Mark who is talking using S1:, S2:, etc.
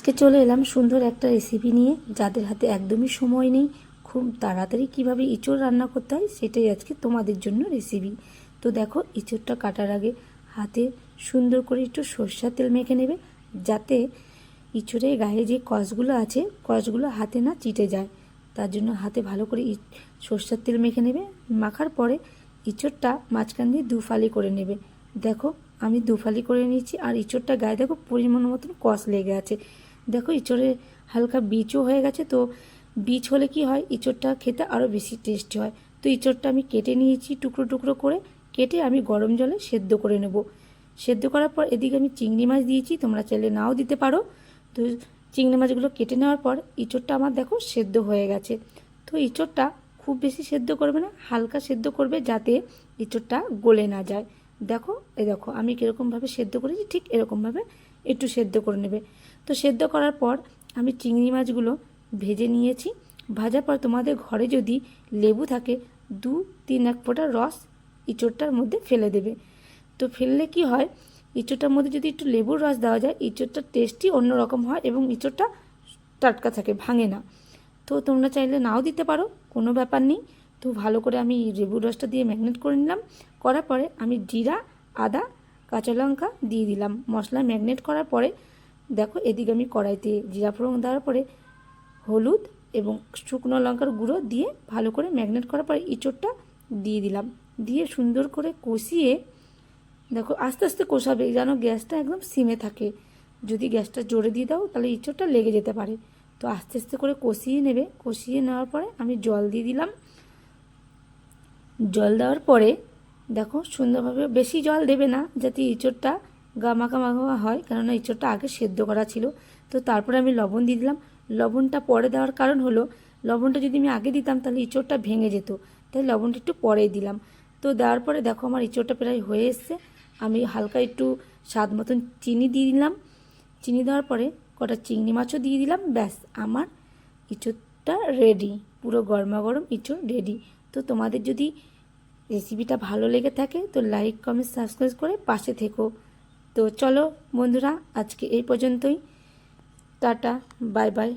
S1: আজকে চলে এলাম সুন্দর একটা রেসিপি নিয়ে। যাদের হাতে একদমই সময় নেই, খুব তাড়াতাড়ি কিভাবে ইঁচড় রান্না করতে হয় সেটাই আজকে তোমাদের জন্য রেসিপি। তো দেখো, ইঁচড়টা কাটার আগে হাতে সুন্দর করে একটু সরষের তেল মেখে নেবে, যাতে ইঁচড়ের গায়ে যে কষগুলো আছে কষগুলো হাতে না চিটে যায়। তার জন্য হাতে ভালো করে সরষের তেল মেখে নেবে। মাখার পরে ইঁচড়টা মাঝখান দিয়ে দুফালি করে নেবে। দেখো, আমি দুফালি করে নিয়েছি। আর ইঁচড়টা গায়ে দেখো পরিমাণ মতন কষ লেগে আছে। দেখো, ইঁচড়ে হালকা বীজও হয়ে গেছে। তো বীজ হলে কি হয়, ইঁচড়টা খেতে আরও বেশি টেস্টি হয়। তো ইঁচড়টা আমি কেটে নিয়েছি, টুকরো টুকরো করে কেটে আমি গরম জলে সেদ্ধ করে নেব। সেদ্ধ করার পর এদিকে আমি চিংড়ি মাছ দিয়েছি, তোমরা চাইলে নাও দিতে পারো। তো চিংড়ি মাছগুলো কেটে নেওয়ার পর ইঁচড়টা আমার দেখো সেদ্ধ হয়ে গেছে। তো ইঁচড়টা খুব বেশি সেদ্ধ করবে না, হালকা সেদ্ধ করবে, যাতে ইঁচড়টা গলে না যায়। দেখো, দেখো আমি কীরকমভাবে সেদ্ধ করেছি, ঠিক এরকমভাবে একটু সেদ্ধ করে নেবে। তো সেদ্ধ করার পর আমি চিংড়ি মাছগুলো ভেজে নিয়েছি। ভাজার পর তোমাদের ঘরে যদি লেবু থাকে, 2-3 ফোঁটা রস ইঁচড়টার মধ্যে ফেলে দেবে। তো ফেললে কি হয়, ইঁচড়টার মধ্যে যদি একটু লেবুর রস দেওয়া যায়, ইঁচড়টার টেস্টই অন্যরকম হয় এবং ইঁচড়টা টাটকা থাকে, ভাঙে না। তো তোমরা চাইলে নাও দিতে পারো, কোনো ব্যাপার নেই। তো ভালো করে আমি লেবুর রসটা দিয়ে ম্যাগনেট করে নিলাম। করার পরে আমি জিরা, আদা, কাঁচা লঙ্কা দিয়ে দিলাম। মশলা ম্যাগনেট করার পরে দেখো, এদিকে আমি কড়াইতে জিরা ফোড়ন দেওয়ার পরে হলুদ এবং শুকনো লঙ্কার গুঁড়ো দিয়ে ভালো করে ম্যাগনেট করার পরে ইঁচড়টা দিয়ে দিলাম। দিয়ে সুন্দর করে কষিয়ে দেখো, আস্তে আস্তে কষাবে, যেন গ্যাসটা একদম সিমে থাকে। যদি গ্যাসটা জোরে দিয়ে দাও তাহলে ইঁচড়টা লেগে যেতে পারে। তো আস্তে আস্তে করে কষিয়ে নেবে। কষিয়ে নেওয়ার পরে আমি জল দিয়ে দিলাম। জল দেওয়ার পরে দেখো সুন্দরভাবে, বেশি জল দেবে না, যাতে ইঁচড়টা মাখা মাখা হয়, কেননা ইঁচড়টা আগে সেদ্ধ করা ছিল। তো তারপরে আমি লবণ দিয়ে দিলাম। লবণটা পরে দেওয়ার কারণ হলো, লবণটা যদি আমি আগে দিতাম তাহলে ইঁচড়টা ভেঙে যেত, তাই লবণটা একটু পরেই দিলাম। তো দেওয়ার পরে দেখো আমার ইঁচড়টা প্রায় হয়ে এসছে। আমি হালকা একটু স্বাদ মতন চিনি দিয়ে দিলাম। চিনি দেওয়ার পরে কটা চিংড়ি মাছও দিয়ে দিলাম। ব্যাস, আমার ইঁচড়টা রেডি, পুরো গরমা গরম ইঁচড় রেডি। তো তোমাদের যদি রেসিপিটা ভালো লেগে থাকে তো লাইক, কমেন্ট, সাবস্ক্রাইব করে পাশে থেকো। তো চলো বন্ধুরা, আজকে এই পর্যন্তই। Tata, bye bye.